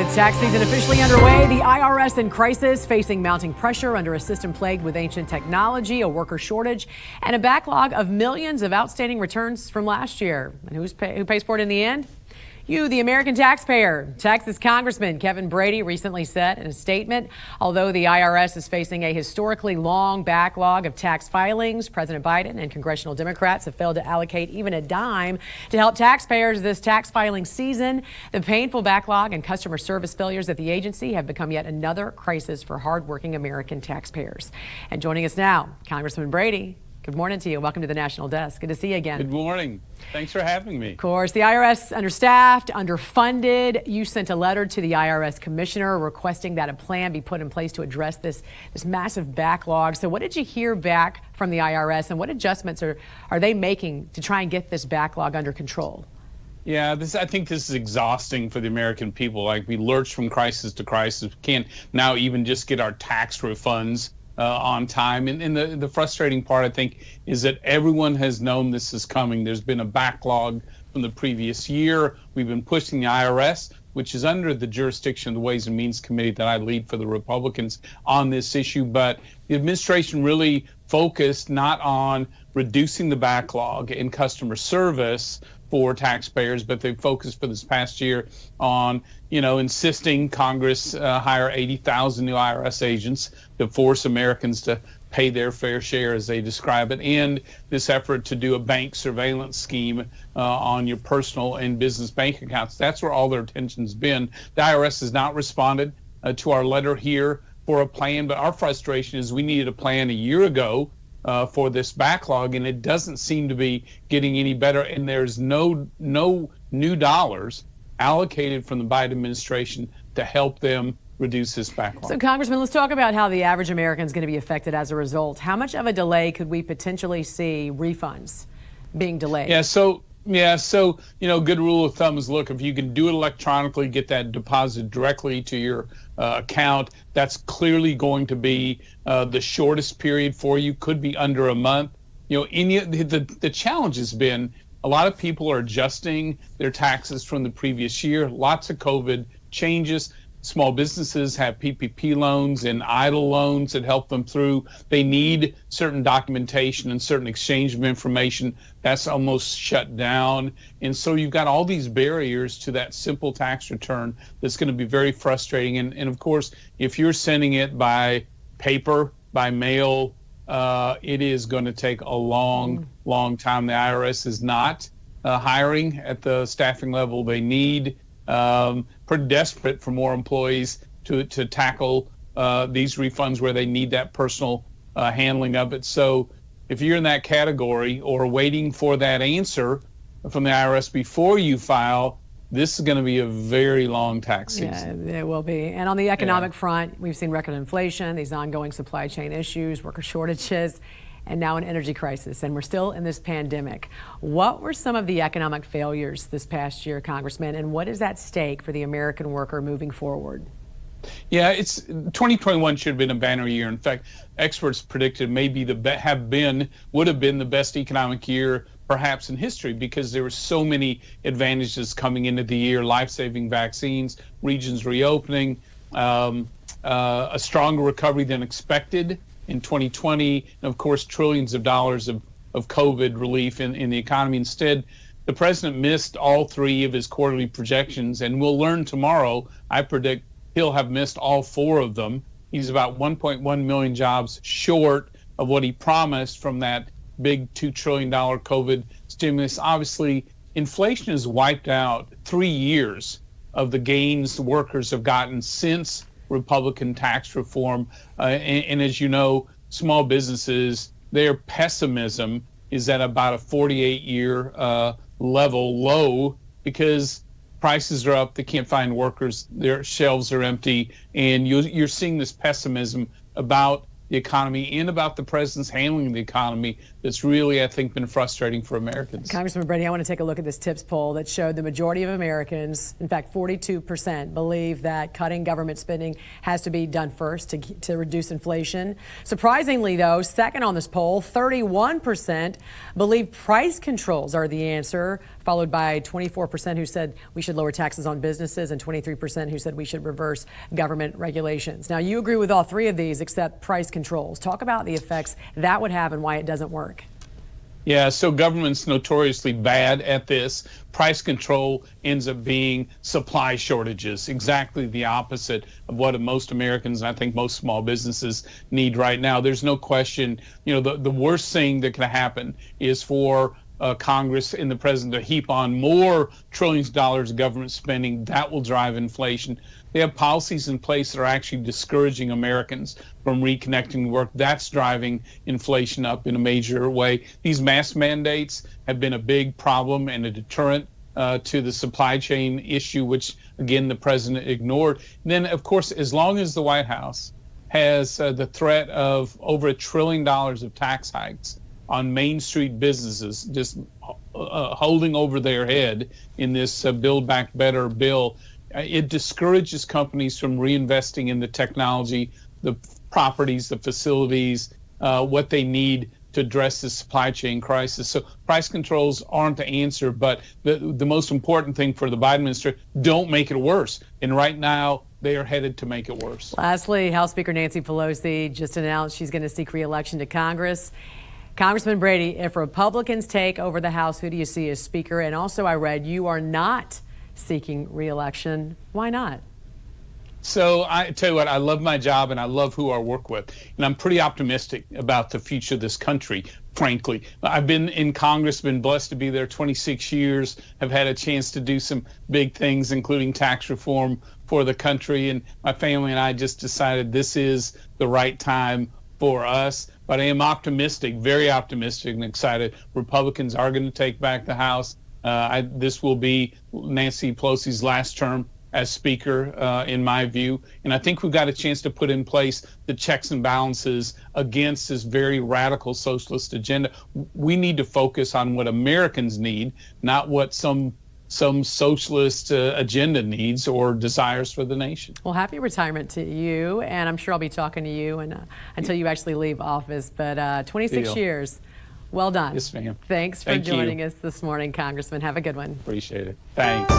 With tax season officially underway, the IRS in crisis, facing mounting pressure under a system plagued with ancient technology, a worker shortage, and a backlog of millions of outstanding returns from last year. And who pays for it in the end? You, the American taxpayer. Texas Congressman Kevin Brady recently said in a statement, although the IRS is facing a historically long backlog of tax filings, President Biden and congressional Democrats have failed to allocate even a dime to help taxpayers this tax filing season. The painful backlog and customer service failures at the agency have become yet another crisis for hardworking American taxpayers. And joining us now, Congressman Brady. Good morning to you. Welcome to the National Desk. Good to see you again. Good morning. Thanks for having me. Of course, the IRS understaffed, underfunded. You sent a letter to the IRS commissioner requesting that a plan be put in place to address this massive backlog. So what did you hear back from the IRS, and what adjustments are they making to try and get this backlog under control? Yeah, I think this is exhausting for the American people. Like, we lurch from crisis to crisis. We can't now even just get our tax refunds on time. And the frustrating part, I think, is that everyone has known this is coming. There's been a backlog from the previous year. We've been pushing the IRS, which is under the jurisdiction of the Ways and Means Committee that I lead for the Republicans, on this issue. But the administration really focused not on reducing the backlog in customer service for taxpayers, but they focused for this past year on, insisting Congress hire 80,000 new IRS agents to force Americans to pay their fair share, as they describe it, and this effort to do a bank surveillance scheme on your personal and business bank accounts. That's where all their attention's been. The IRS has not responded to our letter here for a plan, but our frustration is we needed a plan a year ago for this backlog, and it doesn't seem to be getting any better, and there's no new dollars allocated from the Biden administration to help them reduce this backlog. So, Congressman, let's talk about how the average American is going to be affected as a result. How much of a delay could we potentially see refunds being delayed? So good rule of thumb is, look, if you can do it electronically, get that deposited directly to your account, that's clearly going to be the shortest period for you. Could be under a month. The challenge has been a lot of people are adjusting their taxes from the previous year. Lots of COVID changes. Small businesses have PPP loans and EIDL loans that help them through. They need certain documentation and certain exchange of information. That's almost shut down. And so you've got all these barriers to that simple tax return that's going to be very frustrating. And of course, if you're sending it by paper, by mail, it is going to take a long time. The IRS is not hiring at the staffing level they need. Pretty desperate for more employees to tackle these refunds where they need that personal handling of it. So if you're in that category or waiting for that answer from the IRS before you file, this is going to be a very long tax season. Yeah, it will be. And on the economic front, we've seen record inflation, these ongoing supply chain issues, worker shortages, and now an energy crisis, and we're still in this pandemic. What were some of the economic failures this past year, Congressman, and what is at stake for the American worker moving forward? Yeah, 2021 should have been a banner year. In fact, experts predicted maybe would have been the best economic year perhaps in history, because there were so many advantages coming into the year: life-saving vaccines, regions reopening, a stronger recovery than expected in 2020, and of course trillions of dollars of COVID relief in the economy. Instead, the president missed all three of his quarterly projections, and we'll learn tomorrow. I predict he'll have missed all four of them. He's about 1.1 million jobs short of what he promised from that big $2 trillion COVID stimulus. Obviously, inflation has wiped out 3 years of the gains workers have gotten since Republican tax reform. And as you know, small businesses, their pessimism is at about a 48-year level low, because prices are up, they can't find workers, their shelves are empty, and you're seeing this pessimism about the economy and about the president's handling of the economy that's really, I think, been frustrating for Americans. Congressman Brady, I want to take a look at this TIPS poll that showed the majority of Americans, in fact 42%, believe that cutting government spending has to be done first to reduce inflation. Surprisingly, though, second on this poll, 31% believe price controls are the answer followed by 24% who said we should lower taxes on businesses and 23% who said we should reverse government regulations. Now, you agree with all three of these except price controls. Talk about the effects that would have and why it doesn't work. Yeah, so government's notoriously bad at this. Price control ends up being supply shortages, exactly the opposite of what most Americans, and I think most small businesses, need right now. There's no question, the worst thing that can happen is for Congress and the president to heap on more trillions of dollars of government spending. That will drive inflation. They have policies in place that are actually discouraging Americans from reconnecting to work. That's driving inflation up in a major way. These mask mandates have been a big problem and a deterrent to the supply chain issue, which, again, the president ignored. And then, of course, as long as the White House has the threat of over $1 trillion of tax hikes on Main Street businesses, just holding over their head in this Build Back Better bill, it discourages companies from reinvesting in the technology, the properties, the facilities, what they need to address the supply chain crisis. So price controls aren't the answer, but the most important thing for the Biden administration, don't make it worse. And right now, they are headed to make it worse. Lastly, House Speaker Nancy Pelosi just announced she's going to seek re-election to Congress. Congressman Brady, if Republicans take over the House, who do you see as Speaker? And also, I read you are not seeking re-election. Why not? So I tell you what, I love my job and I love who I work with. And I'm pretty optimistic about the future of this country, frankly. I've been in Congress, been blessed to be there 26 years, have had a chance to do some big things, including tax reform for the country. And my family and I just decided this is the right time for us. But I am optimistic, very optimistic and excited. Republicans are going to take back the House. This will be Nancy Pelosi's last term as Speaker, in my view. And I think we've got a chance to put in place the checks and balances against this very radical socialist agenda. We need to focus on what Americans need, not what some socialist agenda needs or desires for the nation. Well, happy retirement to you, and I'm sure I'll be talking to you until you actually leave office. But 26 years, well done. Yes, ma'am. Thanks for joining us this morning, Congressman. Have a good one. Appreciate it. Thanks.